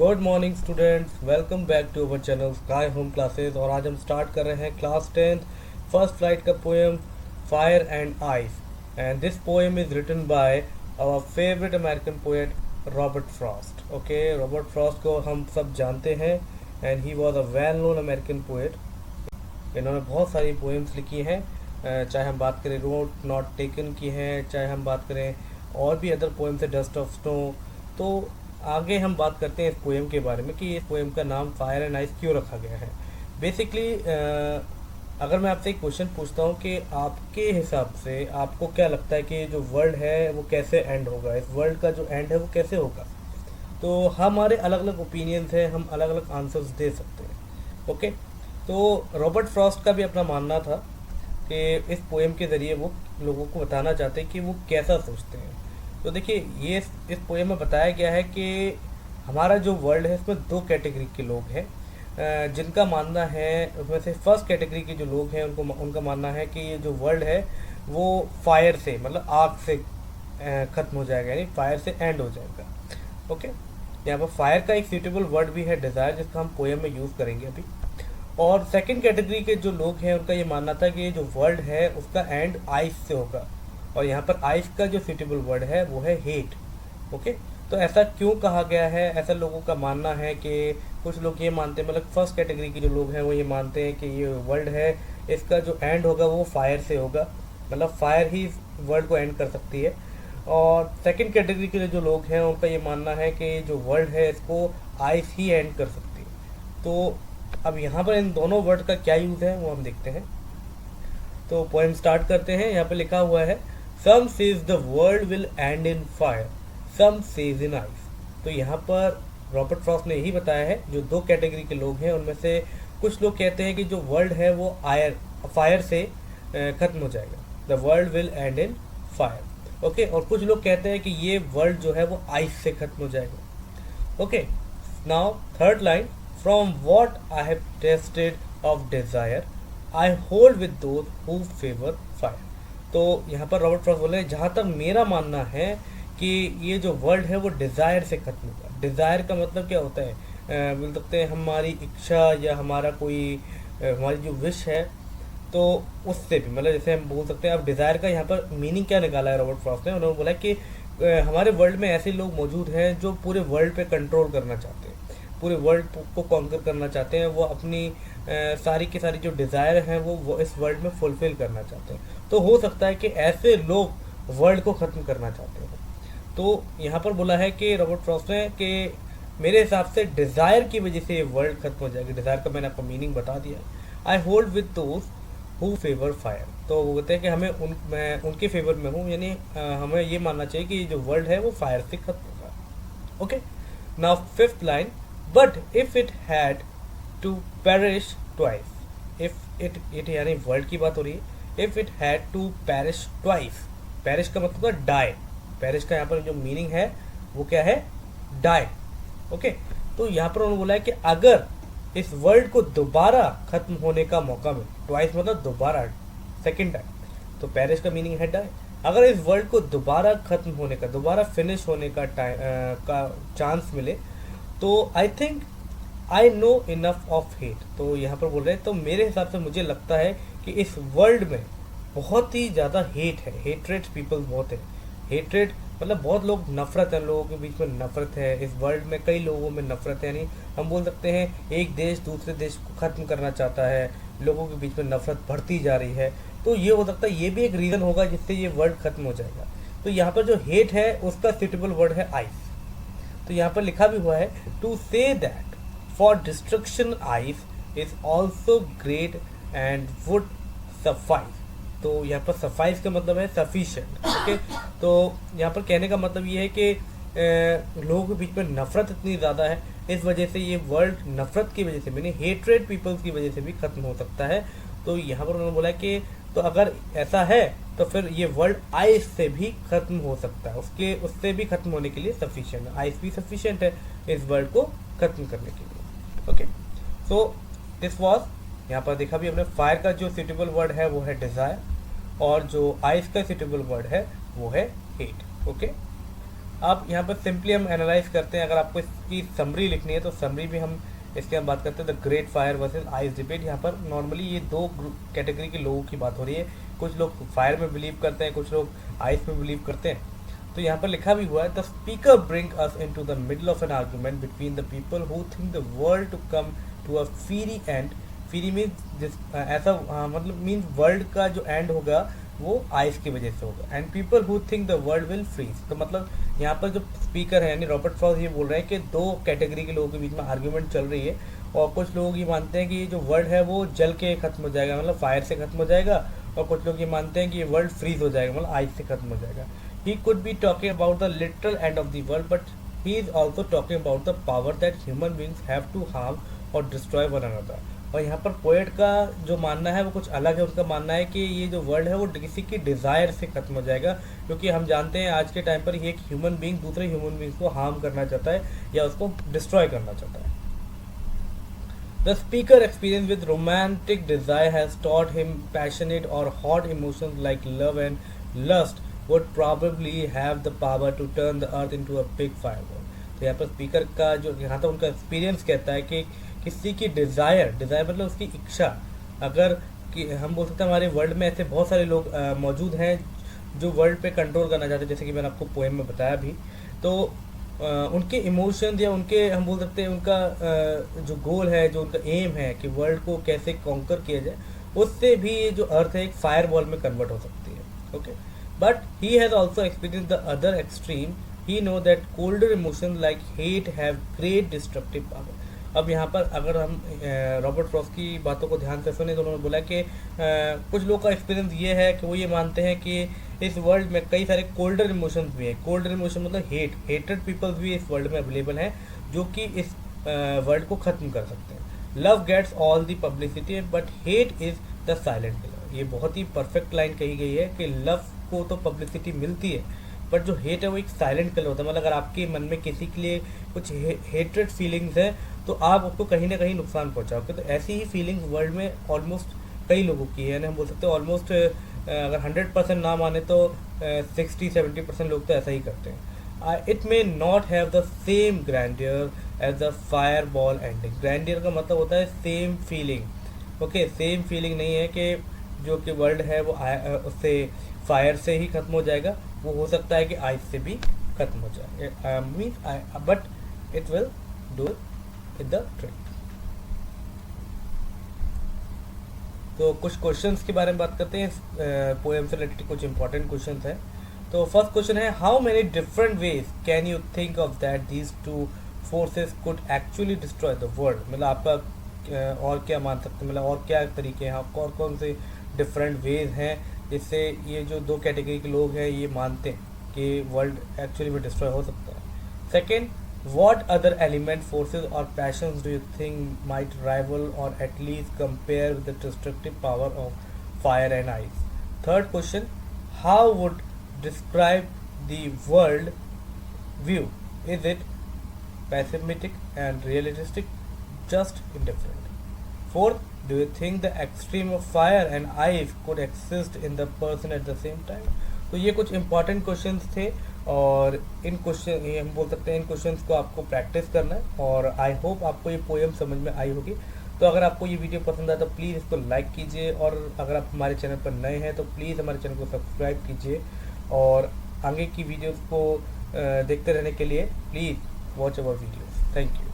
Good morning students, welcome back to our channel Sky Home classes. और आज हम start कर रहे हैं क्लास 10th फर्स्ट फ्लाइट का poem fire and ice. And this poem is written by our favourite American poet Robert Frost. Okay, Robert Frost को हम सब जानते हैं and he was a well known American poet. इन्होंने बहुत सारी poems लिखी हैं, चाहे हम बात करें रोड नॉट टेकन की हैं, चाहे हम बात करें और भी अदर पोएम्स है, डस्ट ऑफ स्नो। तो आगे हम बात करते हैं इस पोएम के बारे में कि इस पोएम का नाम फायर एंड आइस क्यों रखा गया है। बेसिकली अगर मैं आपसे एक क्वेश्चन पूछता हूँ कि आपके हिसाब से आपको क्या लगता है कि जो वर्ल्ड है वो कैसे एंड होगा, इस वर्ल्ड का जो एंड है वो कैसे होगा, तो हमारे अलग अलग ओपिनियंस हैं, हम अलग अलग आंसर्स दे सकते हैं। ओके, तो रॉबर्ट फ्रॉस्ट का भी अपना मानना था कि इस पोएम के ज़रिए वो लोगों को बताना चाहते हैं कि वो कैसा सोचते हैं। तो देखिए, ये इस पोएम में बताया गया है कि हमारा जो वर्ल्ड है इसमें दो कैटेगरी के लोग हैं, जिनका मानना है उसमें से फर्स्ट कैटेगरी के जो लोग हैं उनका मानना है कि ये जो वर्ल्ड है वो फायर से, मतलब आग से ख़त्म हो जाएगा, यानी फायर से एंड हो जाएगा। ओके, यहाँ पर फायर का एक सूटेबल वर्ड भी है डिज़ायर, जिसका हम पोएम में यूज़ करेंगे अभी। और सेकंड कैटेगरी के जो लोग हैं उनका ये मानना था कि ये जो वर्ल्ड है उसका एंड आइस से होगा, और यहाँ पर आइस का जो सूटेबल वर्ड है वो है हेट। ओके, तो ऐसा क्यों कहा गया है? ऐसा लोगों का मानना है कि कुछ लोग ये मानते हैं, मतलब फर्स्ट कैटेगरी के जो लोग हैं वो ये मानते हैं कि ये वर्ल्ड है इसका जो एंड होगा वो फायर से होगा, मतलब फायर ही वर्ल्ड को एंड कर सकती है। और सेकंड कैटेगरी के जो लोग हैं उनका ये मानना है कि जो वर्ल्ड है इसको आइस ही एंड कर सकती है। तो अब यहाँ पर इन दोनों वर्ड का क्या यूज़ है वो हम देखते हैं। तो पोएम स्टार्ट करते हैं। यहाँ पे लिखा हुआ है, some says the world will end in fire, some says in ice. तो यहाँ पर रॉबर्ट फ्रॉस्ट ने यही बताया है, जो दो कैटेगरी के लोग हैं उनमें से कुछ लोग कहते हैं कि जो वर्ल्ड है वो फायर से ख़त्म हो जाएगा, the world will end in fire. Okay, और कुछ लोग कहते हैं कि ये वर्ल्ड जो है वो आइस से ख़त्म हो जाएगा। Okay, now third line, from what I have tested of desire I hold with those who favour fire. तो यहाँ पर रॉबर्ट फ्रॉस्ट बोल रहे हैं, जहाँ तक मेरा मानना है कि ये जो वर्ल्ड है वो डिज़ायर से खत्म होगा। डिज़ायर का मतलब क्या होता है? बोल सकते हैं हमारी इच्छा या हमारा कोई हमारी जो विश है, तो उससे भी, मतलब जैसे हम बोल सकते हैं। अब डिज़ायर का यहाँ पर मीनिंग क्या निकाला है रॉबर्ट फ्रॉस्ट ने? उन्होंने बोला कि हमारे वर्ल्ड में ऐसे लोग मौजूद हैं जो पूरे वर्ल्ड पे कंट्रोल करना चाहते हैं, पूरे वर्ल्ड को कॉन्कर करना चाहते हैं, वो अपनी सारी की सारी जो डिज़ायर हैं वो इस वर्ल्ड में फुलफ़िल करना चाहते हैं। तो हो सकता है कि ऐसे लोग वर्ल्ड को ख़त्म करना चाहते हैं। तो यहाँ पर बोला है कि रॉबर्ट फ्रॉस्ट ने कि मेरे हिसाब से डिज़ायर की वजह से ये वर्ल्ड ख़त्म हो जाएगी। डिज़ायर का मैंने आपको मीनिंग बता दिया। I hold with those who favour fire. तो वो कहते हैं कि मैं उनके फेवर में हूँ, यानी हमें ये मानना चाहिए कि जो वर्ल्ड है वो फायर से ख़त्म होगा। Okay, now fifth line, but if it had to perish twice. If it यानी वर्ल्ड की बात हो रही है। If it had to perish twice, perish का मतलब है डाई। पेरिश का यहाँ पर जो मीनिंग है वो क्या है? डाई। ओके, तो यहाँ पर उन्होंने बोला है कि अगर इस वर्ल्ड को दोबारा खत्म होने का मौका मिले, ट्वाइस मतलब दोबारा, सेकेंड टाइम, तो पेरिश का मीनिंग है डाई। अगर इस वर्ल्ड को दोबारा खत्म होने का, दोबारा फिनिश होने का चांस मिले, तो I think I know enough of hate. तो यहाँ पर बोल रहे हैं, तो मेरे हिसाब से मुझे लगता है कि इस वर्ल्ड में बहुत ही ज़्यादा हेट है, हेट्रेड पीपल बहुत है। हेट्रेड मतलब बहुत लोग, नफरत है, लोगों के बीच में नफरत है। इस वर्ल्ड में कई लोगों में नफरत है, यानी हम बोल सकते हैं एक देश दूसरे देश को ख़त्म करना चाहता है, लोगों के बीच में नफरत बढ़ती जा रही है। तो ये हो सकता है, ये भी एक रीज़न होगा जिससे ये वर्ल्ड ख़त्म हो जाएगा। तो यहाँ पर जो हेट है उसका सूटेबल वर्ड है आइस। तो यहाँ पर लिखा भी हुआ है, to say that for destruction ice is also great and would suffice। तो यहाँ पर suffice का मतलब है sufficient। ओके, तो यहाँ पर कहने का मतलब ये है कि लोगों के बीच में नफरत इतनी ज़्यादा है, इस वजह से ये वर्ल्ड नफरत की वजह से, मैंने हेट्रेड पीपल्स की वजह से भी ख़त्म हो सकता है। तो यहाँ पर उन्होंने बोला कि तो अगर ऐसा है तो फिर ये वर्ल्ड आइस से भी ख़त्म हो सकता है, उससे भी ख़त्म होने के लिए सफिशिएंट है, आइस भी सफिशिएंट है इस वर्ल्ड को ख़त्म करने के लिए। ओके, सो दिस वॉज, यहाँ पर देखा भी हमने, फायर का जो सूटेबल वर्ड है वो है डिज़ायर, और जो आइस का सूटेबल वर्ड है वो है हेट। ओके, अब यहाँ पर सिंपली हम एनालाइज करते हैं। अगर आपको इसकी समरी लिखनी है तो समरी भी हम इसके हम बात करते हैं। The great fire versus ice debate. यहाँ पर नॉर्मली ये दो कैटेगरी के लोगों की बात हो रही है। कुछ लोग फायर में बिलीव करते हैं, कुछ लोग आइस में बिलीव करते हैं। तो यहाँ पर लिखा भी हुआ है, the speaker bring us into the middle of an argument between the people who think the world to come to a fiery end. Fiery means ऐसा मतलब मीन्स वर्ल्ड का जो एंड होगा वो आइस की वजह से होगा। And people who think the world will freeze. तो मतलब यहाँ पर जो स्पीकर है यानी रॉबर्ट फ्रॉस्ट ये बोल रहे हैं कि दो कैटेगरी के लोगों के बीच में आर्ग्यूमेंट चल रही है, और कुछ लोग ये मानते हैं कि ये जो वर्ल्ड है वो जल के खत्म हो जाएगा, मतलब फायर से खत्म हो जाएगा, और कुछ लोग ये मानते हैं कि ये वर्ल्ड फ्रीज हो जाएगा, मतलब आइस से खत्म हो जाएगा। He could be talking about the literal end of the world, but he is also talking about the power that human beings have to harm or destroy one another. और यहाँ पर पोएट का जो मानना है वो कुछ अलग है। उनका मानना है कि ये जो वर्ल्ड है वो किसी की डिज़ायर से खत्म हो जाएगा, क्योंकि हम जानते हैं आज के टाइम पर ये एक ह्यूमन बींग दूसरे ह्यूमन बींग्स को हार्म करना चाहता है या उसको डिस्ट्रॉय करना चाहता है। The speaker experience with romantic desire has taught him passionate और hot emotions like love and lust would probably have the power to turn the earth into a big fireball. तो यहाँ पर स्पीकर का जो यहाँ तक उनका एक्सपीरियंस कहता है कि किसी की डिज़ायर मतलब उसकी इच्छा, अगर कि हम बोल सकते हैं हमारे वर्ल्ड में ऐसे बहुत सारे लोग मौजूद हैं जो वर्ल्ड पे कंट्रोल करना चाहते हैं, जैसे कि मैंने आपको पोएम में बताया भी। तो उनके इमोशंस या उनके हम बोल सकते हैं उनका जो गोल है, जो उनका एम है कि वर्ल्ड को कैसे कॉन्कर किया जाए, उससे भी ये जो अर्थ है एक फायर बॉल में कन्वर्ट हो सकती है। Okay, but he has also experience the other extreme. He know that colder emotion like hate have great destructive power. अब यहाँ पर अगर हम रॉबर्ट फ्रॉस्ट की बातों को ध्यान से सुने तो उन्होंने बोला कि कुछ लोग का एक्सपीरियंस ये है कि वो ये मानते हैं कि इस वर्ल्ड में कई सारे कोल्डर इमोशंस भी हैं। कोल्डर इमोशन मतलब हेटेड पीपल्स भी इस वर्ल्ड में अवेलेबल हैं जो कि इस वर्ल्ड को ख़त्म कर सकते हैं। Love gets all the publicity but hate is the silent killer. ये बहुत ही परफेक्ट लाइन कही गई है कि लव को तो पब्लिसिटी मिलती है, बट जो हेट है वो एक साइलेंट किलर होता है। मतलब अगर आपके मन में किसी के लिए कुछ हेट्रेड फीलिंग्स है तो आप उसको कहीं ना कहीं नुकसान पहुंचाओगे। तो ऐसी ही फीलिंग्स वर्ल्ड में ऑलमोस्ट कई लोगों की है, यानी हम बोल सकते हैं ऑलमोस्ट अगर 100% ना माने तो 60-70% लोग तो ऐसा ही करते हैं। It may not have the same grandeur as the fire ball ending. Grandeur का मतलब होता है same feeling. Okay, same feeling नहीं है कि जो कि वर्ल्ड है वो उससे फायर से ही खत्म हो जाएगा, वो हो सकता है कि आइस से भी खत्म हो जाए, means but it will do it the trick. तो कुछ क्वेश्चंस के बारे में बात करते हैं। पोएम से रिलेटेड कुछ इंपॉर्टेंट क्वेश्चंस हैं। तो फर्स्ट क्वेश्चन है, how many different ways can you think of that these two forces could actually destroy the world. मतलब आपका और क्या मान सकते हैं, मतलब और क्या तरीके हैं, आपको और कौन से डिफरेंट वेज हैं जिससे ये जो दो कैटेगरी के लोग हैं ये मानते हैं कि वर्ल्ड एक्चुअली में डिस्ट्रॉय हो सकता है। Second, what other element, forces or passions do you think might rival or at least compare with the destructive power of fire and ice? Third question, how would describe the world view? Is it pessimistic and realistic, just indifferent? Fourth, do you think the extreme of fire and ice could exist in the person at the same time? तो ये कुछ important questions थे और इन question ये हम बोल सकते हैं इन क्वेश्चंस को आपको प्रैक्टिस करना है और आई होप आपको ये पोएम समझ में आई होगी। तो अगर आपको ये वीडियो पसंद आया तो प्लीज़ इसको लाइक कीजिए और अगर आप हमारे चैनल पर नए हैं तो प्लीज़ हमारे चैनल को सब्सक्राइब कीजिए और आगे की वीडियोज़ को देखते रहने के लिए please watch our videos. Thank you.